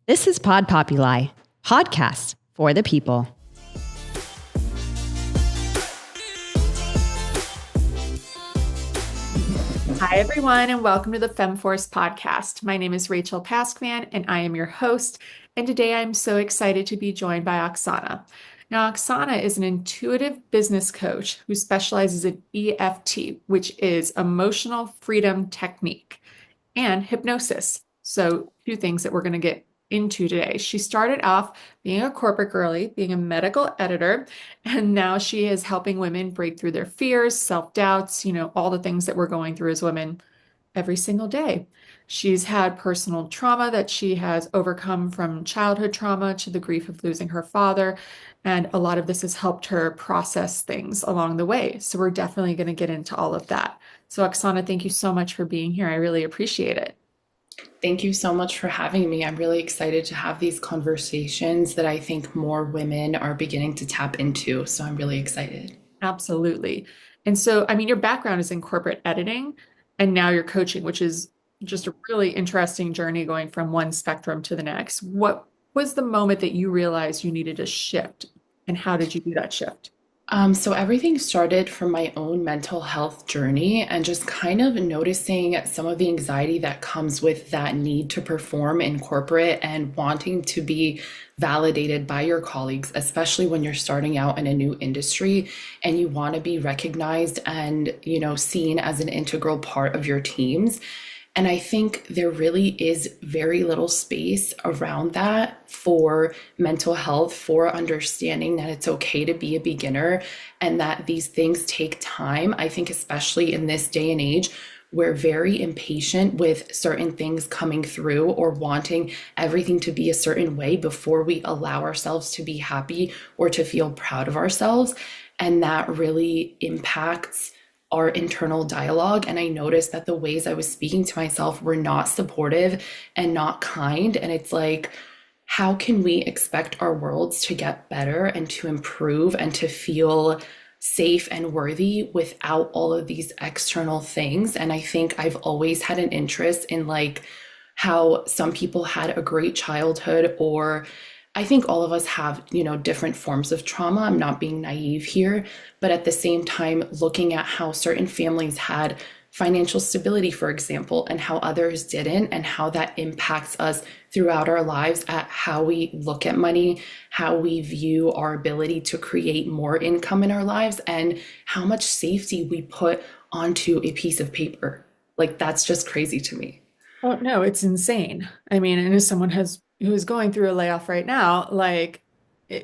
This is Pod Populi, podcast for the people. Hi, everyone, and welcome to the Femme Force podcast. My name is Rachel Paskvan, and I am your host. And today I'm so excited to be joined by Oksana. Now, Oksana is an intuitive business coach who specializes in EFT, which is emotional freedom technique, and hypnosis. So, two things that we're going to get into today. She started off being a corporate girly, being a medical editor, and now she is helping women break through their fears, self-doubts, all the things that we're going through as women every single day. She's had personal trauma that she has overcome, from childhood trauma to the grief of losing her father. And a lot of this has helped her process things along the way. So we're definitely going to get into all of that. So Oksana, thank you so much for being here. I really appreciate it. Thank you so much for having me. I'm really excited to have these conversations that I think more women are beginning to tap into. So I'm really excited. Absolutely. And so, your background is in corporate editing, and now you're coaching, which is just a really interesting journey going from one spectrum to the next. What was the moment that you realized you needed a shift, and how did you do that shift? So everything started from my own mental health journey and just kind of noticing some of the anxiety that comes with that need to perform in corporate and wanting to be validated by your colleagues, especially when you're starting out in a new industry and you want to be recognized and, seen as an integral part of your teams. And I think there really is very little space around that for mental health, for understanding that it's okay to be a beginner and that these things take time. I think, especially in this day and age, we're very impatient with certain things coming through or wanting everything to be a certain way before we allow ourselves to be happy or to feel proud of ourselves. And that really impacts our internal dialogue. And I noticed that the ways I was speaking to myself were not supportive and not kind. And it's like, how can we expect our worlds to get better and to improve and to feel safe and worthy without all of these external things? And I think I've always had an interest in how some people had a great childhood, or I think all of us have, different forms of trauma. I'm not being naive here, but at the same time, looking at how certain families had financial stability, for example, and how others didn't, and how that impacts us throughout our lives at how we look at money, how we view our ability to create more income in our lives, and how much safety we put onto a piece of paper. That's just crazy to me. Oh, no, it's insane. And as someone who's going through a layoff right now,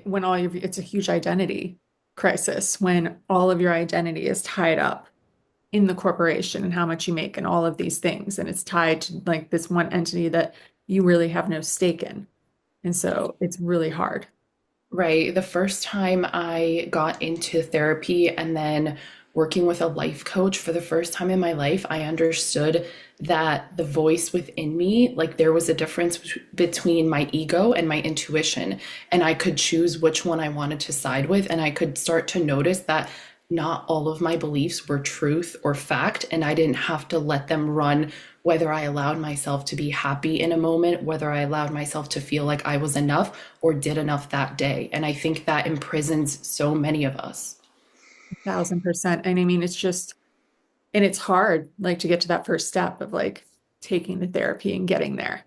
when it's a huge identity crisis when all of your identity is tied up in the corporation and how much you make and all of these things. And it's tied to this one entity that you really have no stake in. And so it's really hard. Right. The first time I got into therapy and then working with a life coach for the first time in my life, I understood that the voice within me, there was a difference between my ego and my intuition, and I could choose which one I wanted to side with. And I could start to notice that not all of my beliefs were truth or fact, and I didn't have to let them run, whether I allowed myself to be happy in a moment, whether I allowed myself to feel like I was enough or did enough that day. And I think that imprisons so many of us. 1,000%. And it's just, and it's hard, to get to that first step of taking the therapy and getting there.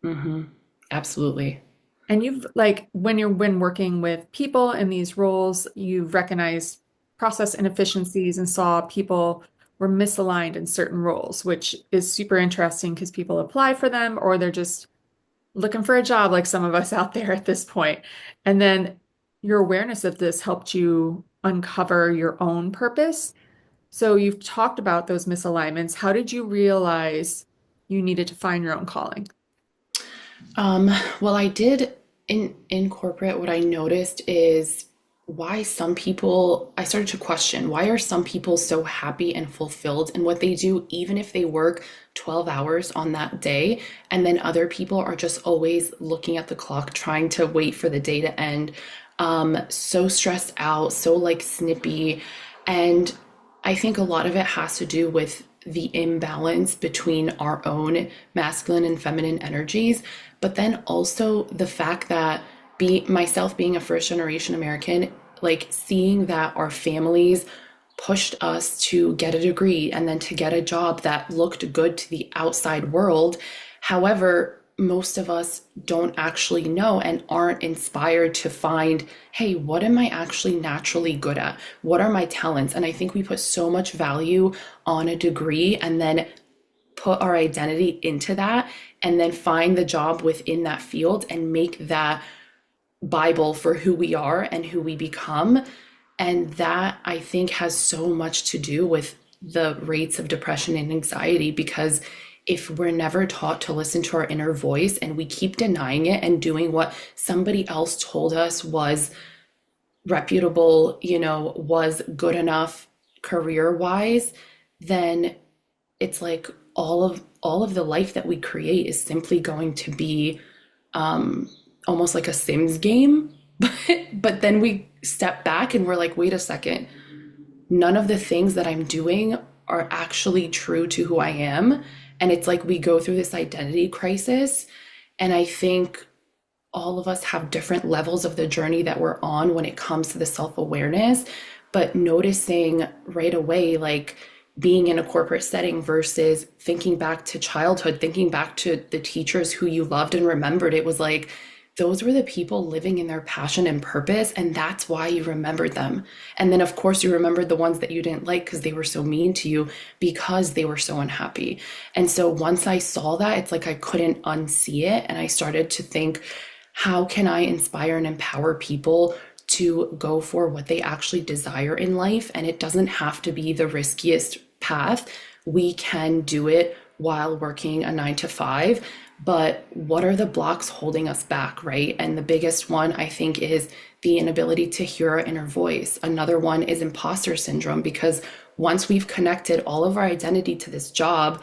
Mm-hmm. Absolutely. And you've when working with people in these roles, you've recognized process inefficiencies and saw people were misaligned in certain roles, which is super interesting because people apply for them or they're just looking for a job, like some of us out there at this point. And then your awareness of this helped you uncover your own purpose. So you've talked about those misalignments. How did you realize you needed to find your own calling? Well, I did in corporate. What I noticed is why some people, I started to question, why are some people so happy and fulfilled in what they do, even if they work 12 hours on that day, and then other people are just always looking at the clock, trying to wait for the day to end, so stressed out, so snippy. And I think a lot of it has to do with the imbalance between our own masculine and feminine energies, but then also the fact that myself being a first generation American, like seeing that our families pushed us to get a degree and then to get a job that looked good to the outside world. However, most of us don't actually know and aren't inspired to find, hey, what am I actually naturally good at? What are my talents? And I think we put so much value on a degree and then put our identity into that and then find the job within that field and make that Bible for who we are and who we become. And that I think has so much to do with the rates of depression and anxiety, because if we're never taught to listen to our inner voice and we keep denying it and doing what somebody else told us was reputable, was good enough career wise, then it's like all of the life that we create is simply going to be almost like a Sims game. But then we step back and we're like, wait a second, none of the things that I'm doing are actually true to who I am. And it's like we go through this identity crisis. And I think all of us have different levels of the journey that we're on when it comes to the self-awareness, but noticing right away, like being in a corporate setting versus thinking back to childhood, thinking back to the teachers who you loved and remembered, it was like, those were the people living in their passion and purpose, and that's why you remembered them. And then, of course, you remembered the ones that you didn't like because they were so mean to you, because they were so unhappy. And so once I saw that, it's like I couldn't unsee it. And I started to think, how can I inspire and empower people to go for what they actually desire in life? And it doesn't have to be the riskiest path. We can do it while working a 9 to 5. But what are the blocks holding us back, right? And the biggest one, I think, is the inability to hear our inner voice. Another one is imposter syndrome, because once we've connected all of our identity to this job,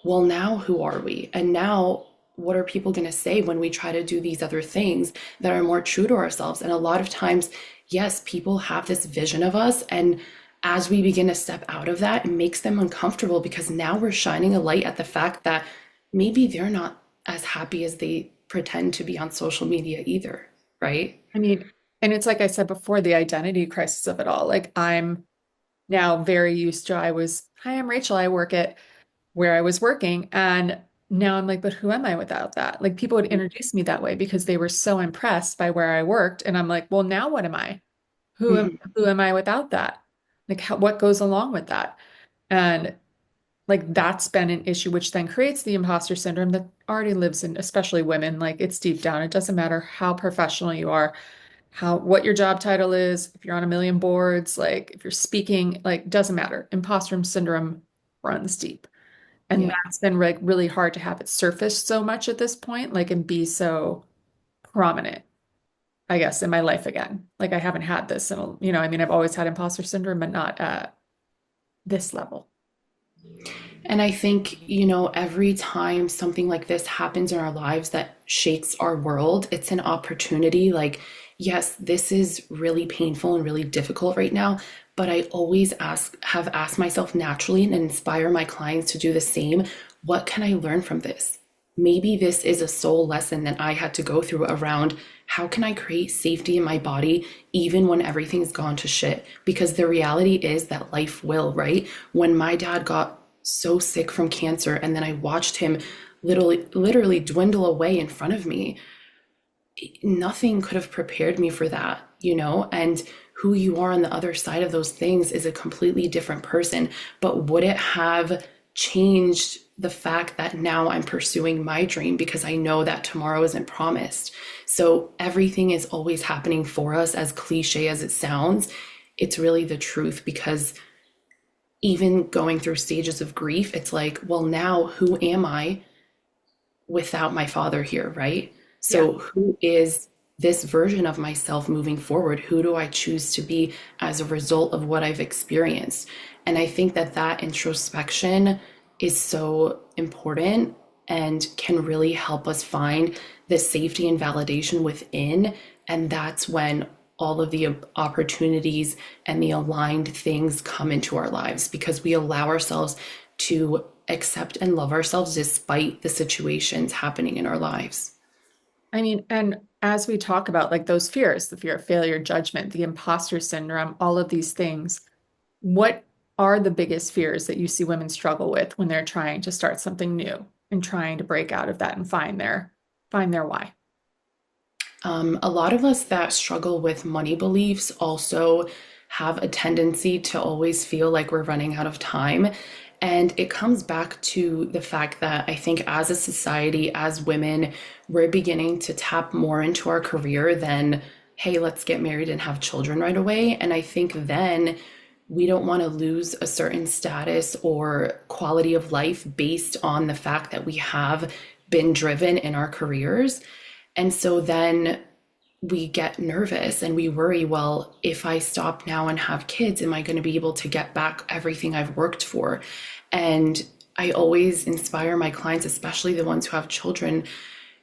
well, now who are we? And now what are people going to say when we try to do these other things that are more true to ourselves? And a lot of times, yes, people have this vision of us. And as we begin to step out of that, it makes them uncomfortable, because now we're shining a light at the fact that maybe they're not as happy as they pretend to be on social media either, right? I mean, and it's like I said before, the identity crisis of it all. Like I'm now very used to, hi, I'm Rachel. I work at where I was working. And now I'm like, but who am I without that? Like people would introduce me that way because they were so impressed by where I worked. And I'm like, well, now what am I? Who am I without that? Like what goes along with that? And like that's been an issue, which then creates the imposter syndrome that already lives in, especially women. Like it's deep down. It doesn't matter how professional you are, what your job title is, if you're on a million boards, like if you're speaking, like doesn't matter. Imposter syndrome runs deep. And Yeah. that's been like really hard to have it surface so much at this point, like and be so prominent, I guess, in my life again. Like I haven't had this and I mean, I've always had imposter syndrome, but not at this level. And I think, every time something like this happens in our lives that shakes our world, it's an opportunity. Like, yes, this is really painful and really difficult right now, but I always have asked myself naturally and inspire my clients to do the same. What can I learn from this? Maybe this is a soul lesson that I had to go through around how can I create safety in my body even when everything's gone to shit? Because the reality is that life will, right? When my dad got so sick from cancer and then I watched him literally dwindle away in front of me, nothing could have prepared me for that, and who you are on the other side of those things is a completely different person. But would it have changed the fact that now I'm pursuing my dream because I know that tomorrow isn't promised? So everything is always happening for us, as cliche as it sounds. It's really the truth, because even going through stages of grief, it's like, well, now who am I without my father here, right? So who is this version of myself moving forward? Who do I choose to be as a result of what I've experienced? And I think that introspection is so important and can really help us find the safety and validation within. And that's when all of the opportunities and the aligned things come into our lives, because we allow ourselves to accept and love ourselves despite the situations happening in our lives. I mean, and as we talk about like those fears, the fear of failure, judgment, the imposter syndrome, all of these things, what are the biggest fears that you see women struggle with when they're trying to start something new and trying to break out of that and find their why? A lot of us that struggle with money beliefs also have a tendency to always feel like we're running out of time. And it comes back to the fact that I think as a society, as women, we're beginning to tap more into our career than, hey, let's get married and have children right away. And I think then we don't want to lose a certain status or quality of life based on the fact that we have been driven in our careers. And so then we get nervous and we worry, well, if I stop now and have kids, am I going to be able to get back everything I've worked for? And I always inspire my clients, especially the ones who have children,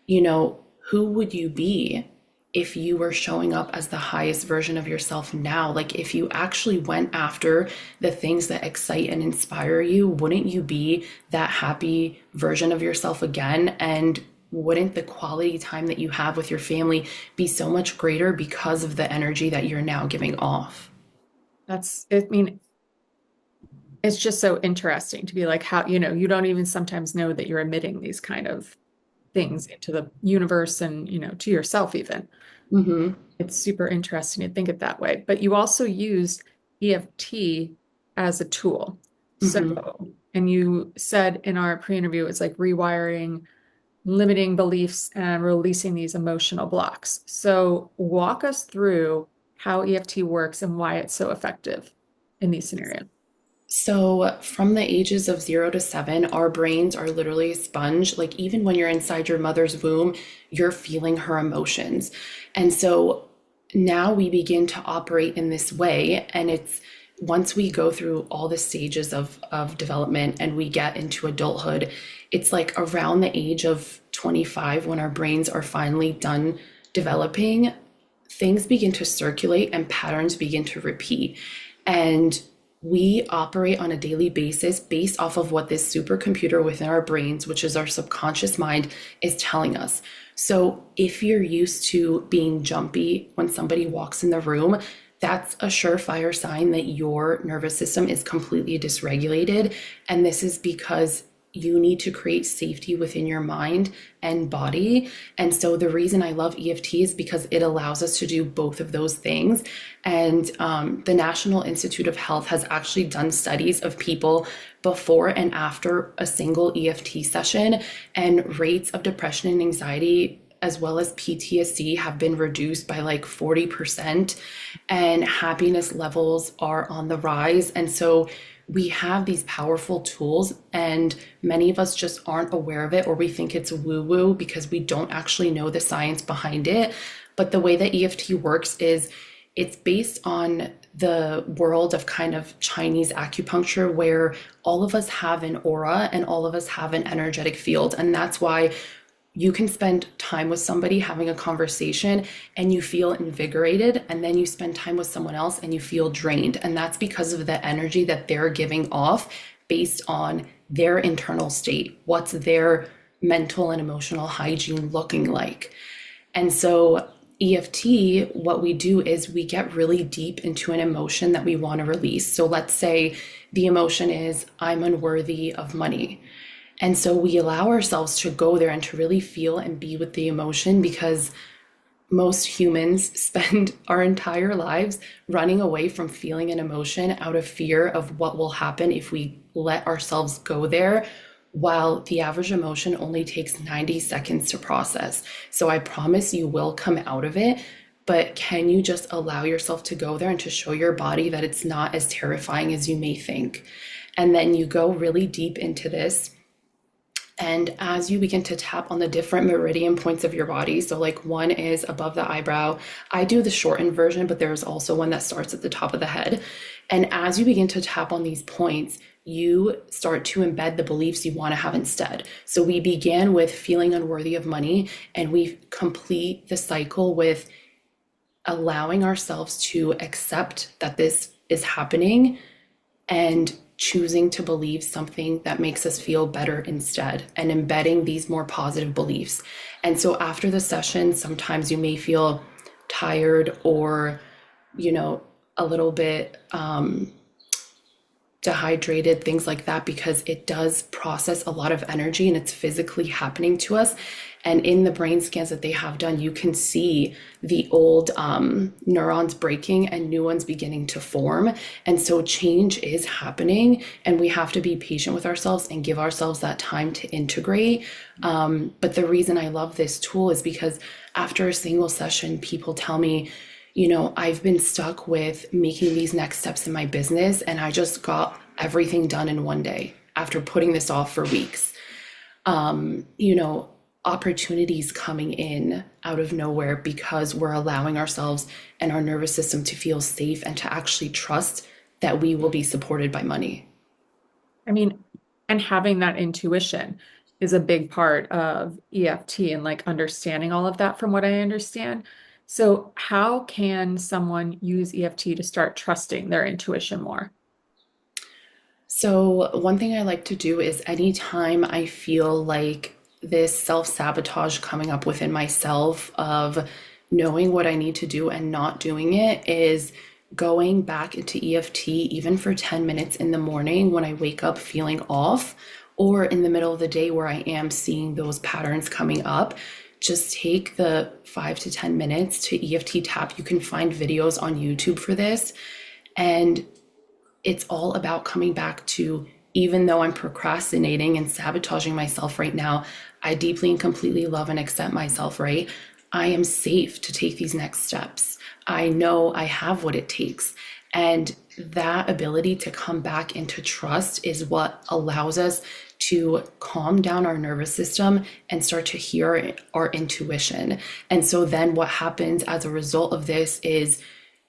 who would you be if you were showing up as the highest version of yourself now? Like if you actually went after the things that excite and inspire you, wouldn't you be that happy version of yourself again? And wouldn't the quality time that you have with your family be so much greater because of the energy that you're now giving off? I mean, it's just so interesting to be like how, you don't even sometimes know that you're emitting these kind of things into the universe and, to yourself even. Mm-hmm. It's super interesting to think it that way. But you also use EFT as a tool. Mm-hmm. So, and you said in our pre-interview, it's like rewiring limiting beliefs and releasing these emotional blocks. So walk us through how EFT works and why it's so effective in these scenarios. So, from the ages of 0 to 7, our brains are literally a sponge. Like, even when you're inside your mother's womb, you're feeling her emotions. And so now we begin to operate in this way. And it's once we go through all the stages of development and we get into adulthood, it's like around the age of 25 when our brains are finally done developing, things begin to circulate and patterns begin to repeat. And we operate on a daily basis based off of what this supercomputer within our brains, which is our subconscious mind, is telling us. So if you're used to being jumpy when somebody walks in the room, that's a surefire sign that your nervous system is completely dysregulated. And this is because you need to create safety within your mind and body. And so the reason I love EFT is because it allows us to do both of those things. And the National Institute of Health has actually done studies of people before and after a single EFT session, and rates of depression and anxiety as well as PTSD have been reduced by like 40%, and happiness levels are on the rise. And so we have these powerful tools, and many of us just aren't aware of it, or we think it's woo-woo because we don't actually know the science behind it. But the way that EFT works is it's based on the world of kind of Chinese acupuncture, where all of us have an aura and all of us have an energetic field. And that's why you can spend time with somebody having a conversation and you feel invigorated, and then you spend time with someone else and you feel drained. And that's because of the energy that they're giving off based on their internal state. What's their mental and emotional hygiene looking like? And so EFT, what we do is we get really deep into an emotion that we want to release. So let's say the emotion is, I'm unworthy of money. And so we allow ourselves to go there and to really feel and be with the emotion, because most humans spend our entire lives running away from feeling an emotion out of fear of what will happen if we let ourselves go there, while the average emotion only takes 90 seconds to process. So I promise you will come out of it, but can you just allow yourself to go there and to show your body that it's not as terrifying as you may think? And then you go really deep into this. And as you begin to tap on the different meridian points of your body, so like one is above the eyebrow. I do the shortened version, but there's also one that starts at the top of the head. And as you begin to tap on these points, you start to embed the beliefs you want to have instead. So we began with feeling unworthy of money, and we complete the cycle with allowing ourselves to accept that this is happening and choosing to believe something that makes us feel better instead and embedding these more positive beliefs. And so after the session, sometimes you may feel tired or, a little bit dehydrated, things like that, because it does process a lot of energy and it's physically happening to us. And in the brain scans that they have done, you can see the old neurons breaking and new ones beginning to form. And so change is happening, and we have to be patient with ourselves and give ourselves that time to integrate. But the reason I love this tool is because after a single session, people tell me, I've been stuck with making these next steps in my business, and I just got everything done in one day after putting this off for weeks. Opportunities coming in out of nowhere because we're allowing ourselves and our nervous system to feel safe and to actually trust that we will be supported by money. I mean, and having that intuition is a big part of EFT and like understanding all of that from what I understand. So how can someone use EFT to start trusting their intuition more? So, one thing I like to do is anytime I feel like this self-sabotage coming up within myself of knowing what I need to do and not doing it, is going back into EFT even for 10 minutes in the morning when I wake up feeling off, or in the middle of the day where I am seeing those patterns coming up. Just take the 5 to 10 minutes to EFT tap. You can find videos on YouTube for this. And it's all about coming back to, even though I'm procrastinating and sabotaging myself right now, I deeply and completely love and accept myself, right? I am safe to take these next steps. I know I have what it takes. And that ability to come back into trust is what allows us to calm down our nervous system and start to hear our intuition. And so then what happens as a result of this is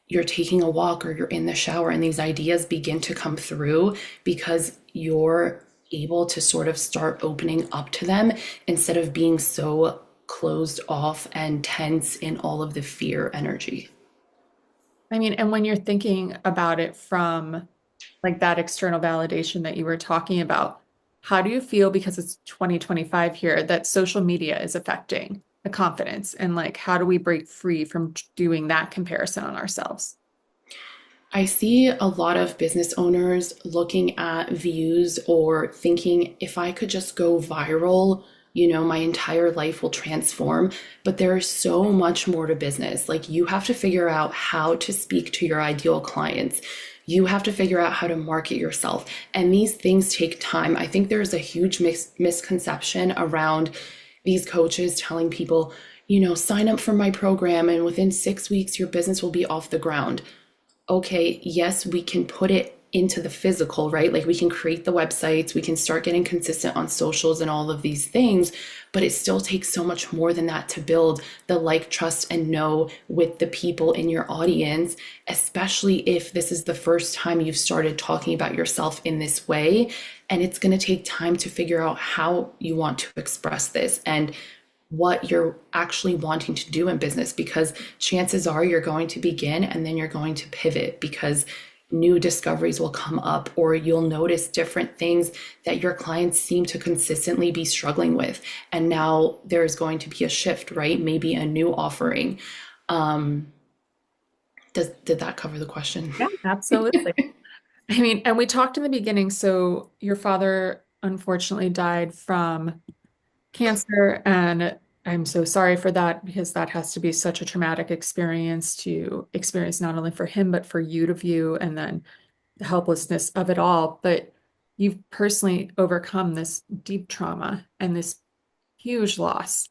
you're taking a walk or you're in the shower and these ideas begin to come through because you're able to sort of start opening up to them instead of being so closed off and tense in all of the fear energy. I mean, and when you're thinking about it from like that external validation that you were talking about, how do you feel, because it's 2025 here, that social media is affecting the confidence, and like how do we break free from doing that comparison on ourselves? I see a lot of business owners looking at views or thinking, if I could just go viral, my entire life will transform. But there's so much more to business. Like, you have to figure out how to speak to your ideal clients. You have to figure out how to market yourself. And these things take time. I think there's a huge misconception around these coaches telling people, sign up for my program and within 6 weeks, your business will be off the ground. Okay, yes, we can put it into the physical, right? Like, we can create the websites, we can start getting consistent on socials and all of these things, but it still takes so much more than that to build the like, trust, and know with the people in your audience, especially if this is the first time you've started talking about yourself in this way. And it's going to take time to figure out how you want to express this and what you're actually wanting to do in business, because chances are you're going to begin and then you're going to pivot because new discoveries will come up, or you'll notice different things that your clients seem to consistently be struggling with. And now there's going to be a shift, right? Maybe a new offering. Did that cover the question? Yeah, absolutely. I mean, and we talked in the beginning, so your father unfortunately died from cancer, and I'm so sorry for that, because that has to be such a traumatic experience to experience, not only for him, but for you to view, and then the helplessness of it all. But you've personally overcome this deep trauma and this huge loss.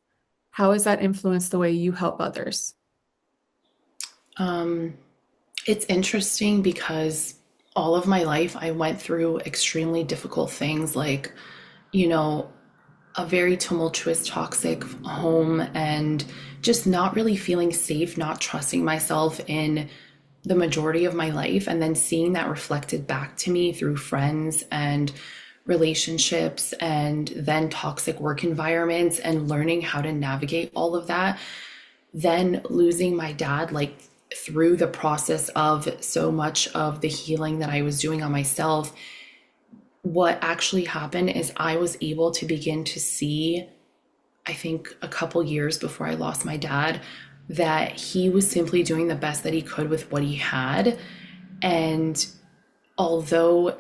How has that influenced the way you help others? It's interesting because all of my life I went through extremely difficult things, like, you know, a very tumultuous, toxic home, and just not really feeling safe, not trusting myself in the majority of my life. And then seeing that reflected back to me through friends and relationships, and then toxic work environments, and learning how to navigate all of that. Then losing my dad, like, through the process of so much of the healing that I was doing on myself, what actually happened is I was able to begin to see, I think a couple years before I lost my dad, that he was simply doing the best that he could with what he had. And although,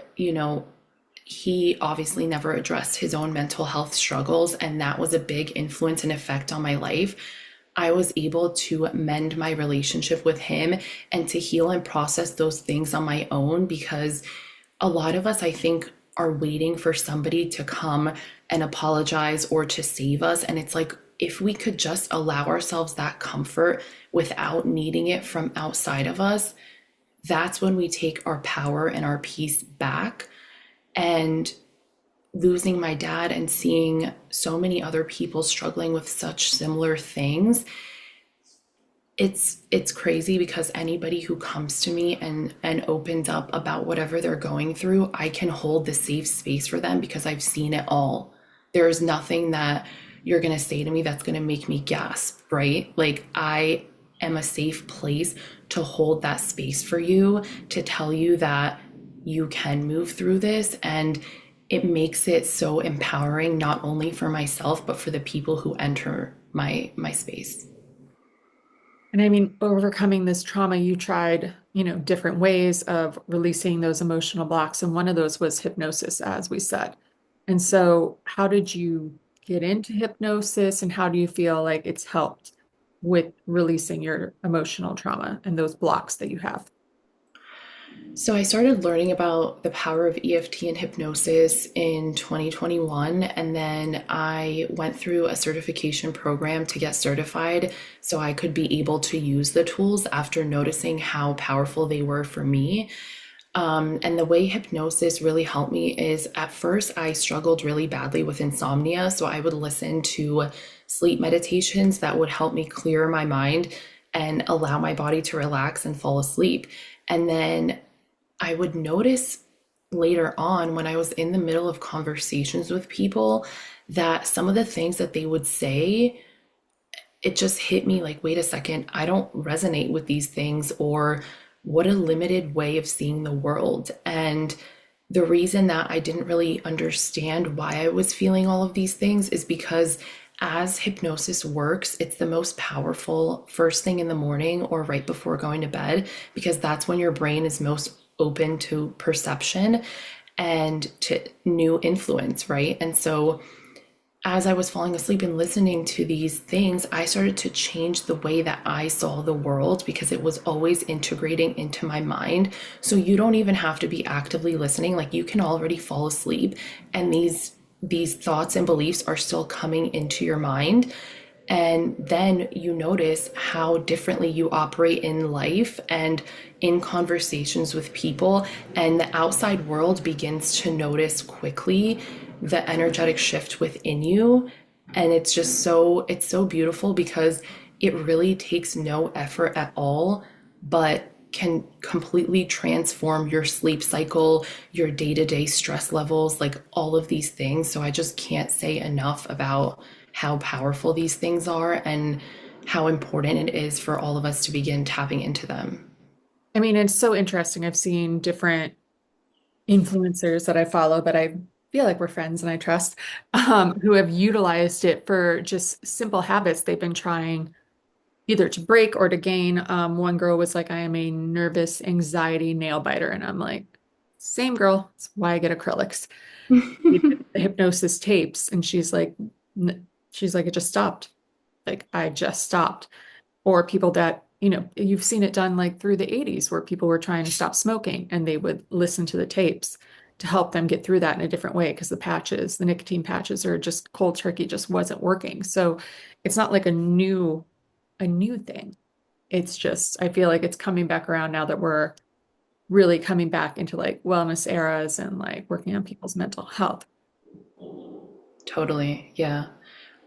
he obviously never addressed his own mental health struggles, and that was a big influence and effect on my life. I was able to mend my relationship with him and to heal and process those things on my own, because a lot of us, I think, are waiting for somebody to come and apologize or to save us. And it's like, if we could just allow ourselves that comfort without needing it from outside of us, that's when we take our power and our peace back. And losing my dad and seeing so many other people struggling with such similar things, it's crazy, because anybody who comes to me and opens up about whatever they're going through, I can hold the safe space for them because I've seen it all. There is nothing that you're going to say to me that's going to make me gasp, right? Like, I am a safe place to hold that space for you, to tell you that you can move through this. And it makes it so empowering, not only for myself, but for the people who enter my space. And I mean, overcoming this trauma, you tried, different ways of releasing those emotional blocks. And one of those was hypnosis, as we said. And so, how did you get into hypnosis, and how do you feel like it's helped with releasing your emotional trauma and those blocks that you have? So I started learning about the power of EFT and hypnosis in 2021, and then I went through a certification program to get certified so I could be able to use the tools after noticing how powerful they were for me. And the way hypnosis really helped me is, at first I struggled really badly with insomnia, so I would listen to sleep meditations that would help me clear my mind and allow my body to relax and fall asleep. And then I would notice later on, when I was in the middle of conversations with people, that some of the things that they would say, it just hit me like, wait a second, I don't resonate with these things, or what a limited way of seeing the world. And the reason that I didn't really understand why I was feeling all of these things is because, as hypnosis works, it's the most powerful first thing in the morning or right before going to bed, because that's when your brain is most open to perception and to new influence, right? And so as I was falling asleep and listening to these things, I started to change the way that I saw the world, because it was always integrating into my mind. So you don't even have to be actively listening. Like, you can already fall asleep and these thoughts and beliefs are still coming into your mind. And then you notice how differently you operate in life and in conversations with people, and the outside world begins to notice quickly the energetic shift within you. And it's so beautiful, because it really takes no effort at all, but can completely transform your sleep cycle, your day-to-day stress levels, like all of these things. So I just can't say enough about how powerful these things are and how important it is for all of us to begin tapping into them. I mean, it's so interesting. I've seen different influencers that I follow, that I feel like we're friends and I trust, who have utilized it for just simple habits they've been trying either to break or to gain. One girl was like, I am a nervous anxiety nail biter. And I'm like, same girl. That's why I get acrylics. We did the hypnosis tapes. And she's like, it just stopped. Like, I just stopped. Or people that, you've seen it done like through the 80s, where people were trying to stop smoking and they would listen to the tapes to help them get through that in a different way, because the nicotine patches are just cold turkey, just wasn't working. So it's not like a new thing. It's just, I feel like it's coming back around now that we're really coming back into like wellness eras and like working on people's mental health. Totally. Yeah.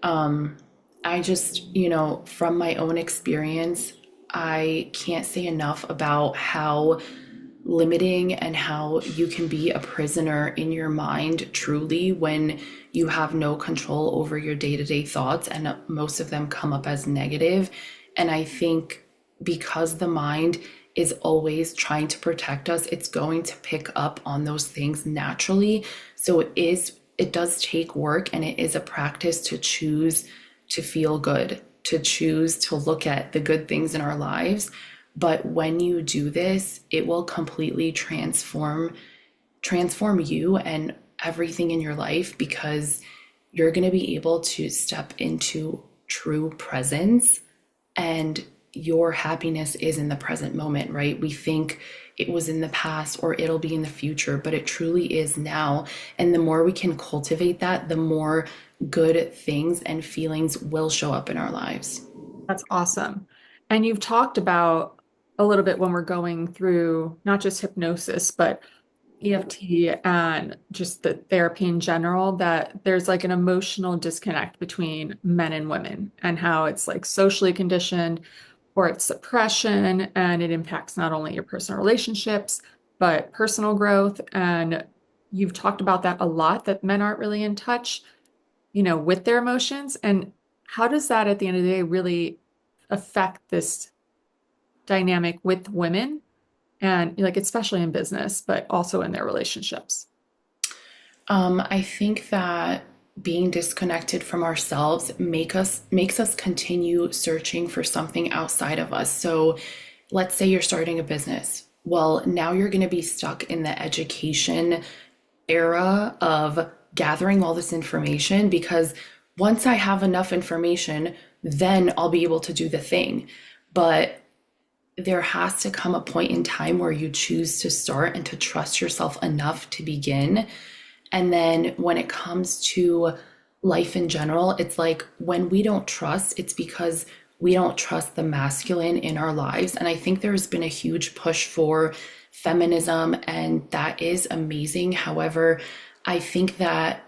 I just, from my own experience, I can't say enough about how limiting and how you can be a prisoner in your mind truly when you have no control over your day-to-day thoughts, and most of them come up as negative. And I think because the mind is always trying to protect us, it's going to pick up on those things naturally. So it does take work, and it is a practice to choose to feel good, to choose to look at the good things in our lives. But when you do this, it will completely transform you and everything in your life, because you're going to be able to step into true presence, and your happiness is in the present moment, right? We think it was in the past or it'll be in the future, but it truly is now. And the more we can cultivate that, the more good things and feelings will show up in our lives. That's awesome. And you've talked about a little bit when we're going through not just hypnosis, but EFT and just the therapy in general, that there's like an emotional disconnect between men and women, and how it's like socially conditioned, or it's suppression, and it impacts not only your personal relationships, but personal growth. And you've talked about that a lot, that men aren't really in touch, with their emotions. And how does that at the end of the day really affect this dynamic with women, and like especially in business, but also in their relationships? I think that being disconnected from ourselves makes us continue searching for something outside of us. So let's say you're starting a business. Well, now you're going to be stuck in the education era of gathering all this information, because once I have enough information, then I'll be able to do the thing. But there has to come a point in time where you choose to start and to trust yourself enough to begin. And then when it comes to life in general, it's like when we don't trust, it's because we don't trust the masculine in our lives. And I think there's been a huge push for feminism, and that is amazing. However, I think that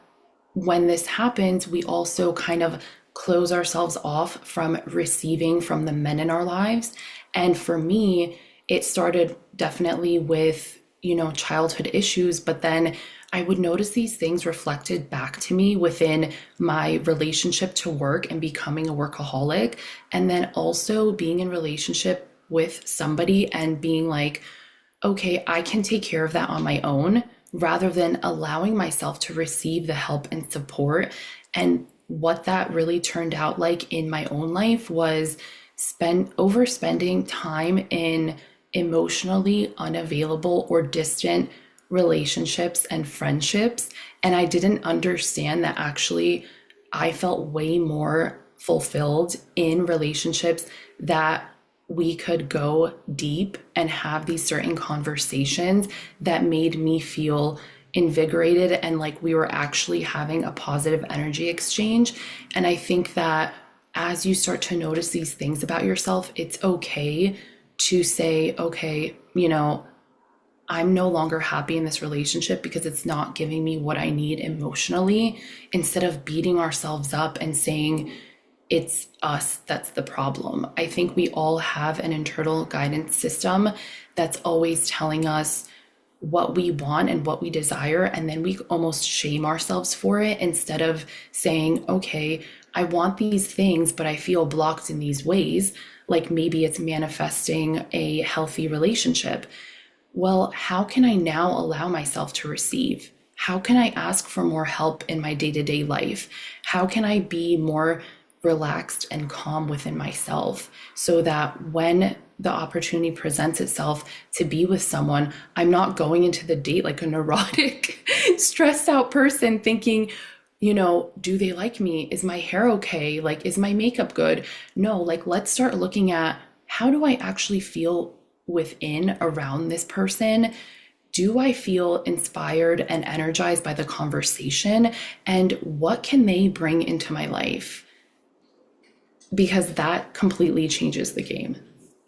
when this happens, we also kind of close ourselves off from receiving from the men in our lives. And for me, it started definitely with, childhood issues, but then I would notice these things reflected back to me within my relationship to work and becoming a workaholic. And then also being in relationship with somebody and being like, okay, I can take care of that on my own, rather than allowing myself to receive the help and support. And what that really turned out like in my own life was overspending time in emotionally unavailable or distant relationships and friendships. And I didn't understand that actually I felt way more fulfilled in relationships that we could go deep and have these certain conversations that made me feel invigorated and like we were actually having a positive energy exchange. And I think that as you start to notice these things about yourself, it's okay to say, okay, I'm no longer happy in this relationship because it's not giving me what I need emotionally, instead of beating ourselves up and saying, it's us that's the problem. I think we all have an internal guidance system that's always telling us what we want and what we desire. And then we almost shame ourselves for it, instead of saying, okay, I want these things, but I feel blocked in these ways. Like maybe it's manifesting a healthy relationship. Well, how can I now allow myself to receive? How can I ask for more help in my day-to-day life? How can I be more relaxed and calm within myself, so that when the opportunity presents itself to be with someone, I'm not going into the date like a neurotic, stressed out person thinking, do they like me? Is my hair okay? Like, is my makeup good? No, like, let's start looking at, how do I actually feel within around this person? Do I feel inspired and energized by the conversation? And what can they bring into my life? Because that completely changes the game.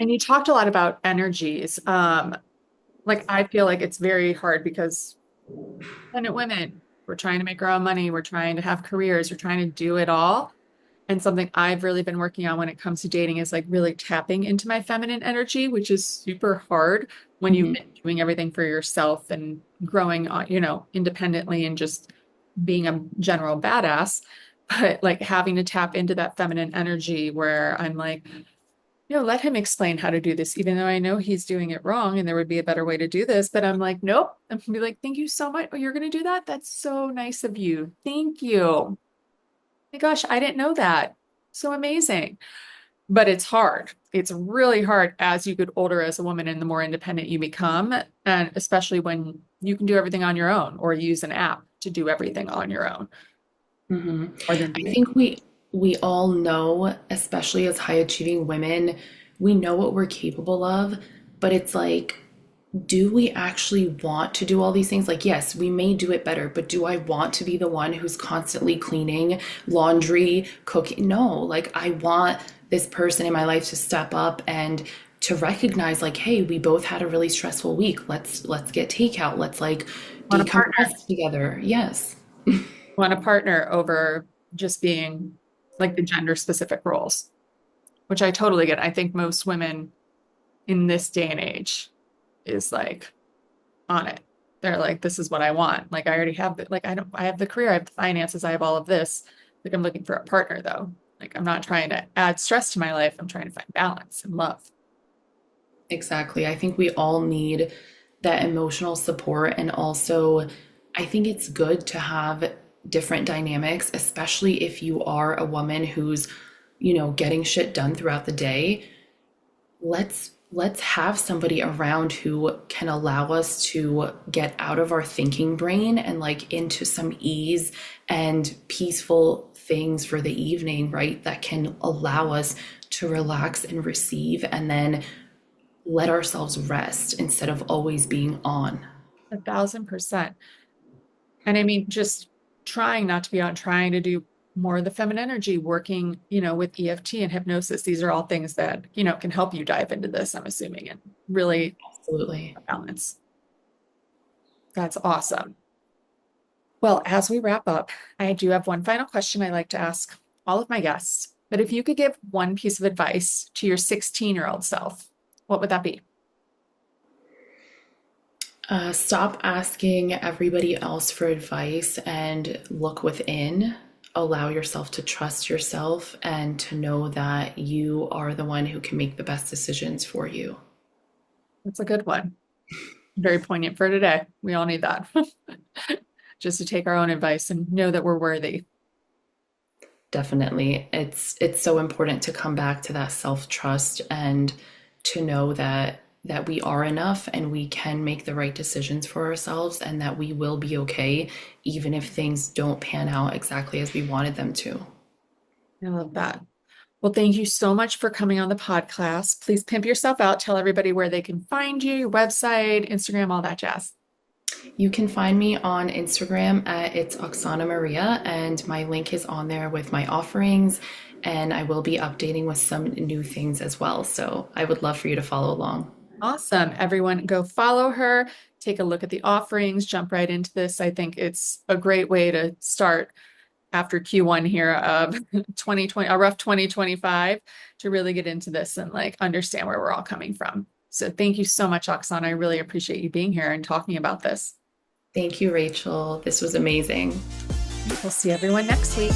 And you talked a lot about energies. Like I feel like it's very hard because independent women, we're trying to make our own money, we're trying to have careers, we're trying to do it all. And something I've really been working on when it comes to dating is like really tapping into my feminine energy, which is super hard when you've been doing everything for yourself and growing, independently and just being a general badass. But like having to tap into that feminine energy where I'm like, let him explain how to do this, even though I know he's doing it wrong and there would be a better way to do this. But I'm like, nope. I'm gonna be like, thank you so much. Oh, you're going to do that? That's so nice of you. Thank you. My gosh, I didn't know that. So amazing. But it's hard. It's really hard as you get older as a woman and the more independent you become. And especially when you can do everything on your own or use an app to do everything on your own. Hmm. Or than I being. think we all know, especially as high achieving women, we know what we're capable of, but it's like, do we actually want to do all these things? Like, yes, we may do it better, but do I want to be the one who's constantly cleaning, laundry, cooking? No, like I want this person in my life to step up and to recognize like, hey, we both had a really stressful week. Let's get takeout. Let's like Want a partner. decompress together. Yes. Want a partner over just being like the gender specific roles, which I totally get. I think most women in this day and age is like on it. They're like, this is what I want. Like I already have the, like I have the career, I have the finances, I have all of this. Like I'm looking for a partner though. Like I'm not trying to add stress to my life. I'm trying to find balance and love. Exactly. I think we all need that emotional support. And also, I think it's good to have different dynamics, especially if you are a woman who's, getting shit done throughout the day. Let's have somebody around who can allow us to get out of our thinking brain and like into some ease and peaceful things for the evening, right? That can allow us to relax and receive and then let ourselves rest instead of always being on. 1,000%. And I mean, just trying not to be on, trying to do more of the feminine energy, working, with EFT and hypnosis. These are all things that, can help you dive into this, I'm assuming, and really Absolutely. balance. That's awesome. Well, as we wrap up, I do have one final question I like to ask all of my guests. But if you could give one piece of advice to your 16-year-old self, what would that be? Stop asking everybody else for advice and look within. Allow yourself to trust yourself and to know that you are the one who can make the best decisions for you. That's a good one. Very poignant for today. We all need that. Just to take our own advice and know that we're worthy. Definitely. It's so important to come back to that self-trust and to know that we are enough and we can make the right decisions for ourselves and that we will be okay even if things don't pan out exactly as we wanted them to. I love that. Well, thank you so much for coming on the podcast. Please pimp yourself out. Tell everybody where they can find you, your website, Instagram, all that jazz. You can find me on Instagram at it's Oksana Maria, and my link is on there with my offerings, and I will be updating with some new things as well. So I would love for you to follow along. Awesome. Everyone go follow her, take a look at the offerings, jump right into this. I think it's a great way to start after Q1 here of 2020, a rough 2025, to really get into this and like understand where we're all coming from. So thank you so much, Oksana. I really appreciate you being here and talking about this. Thank you, Rachel. This was amazing. We'll see everyone next week.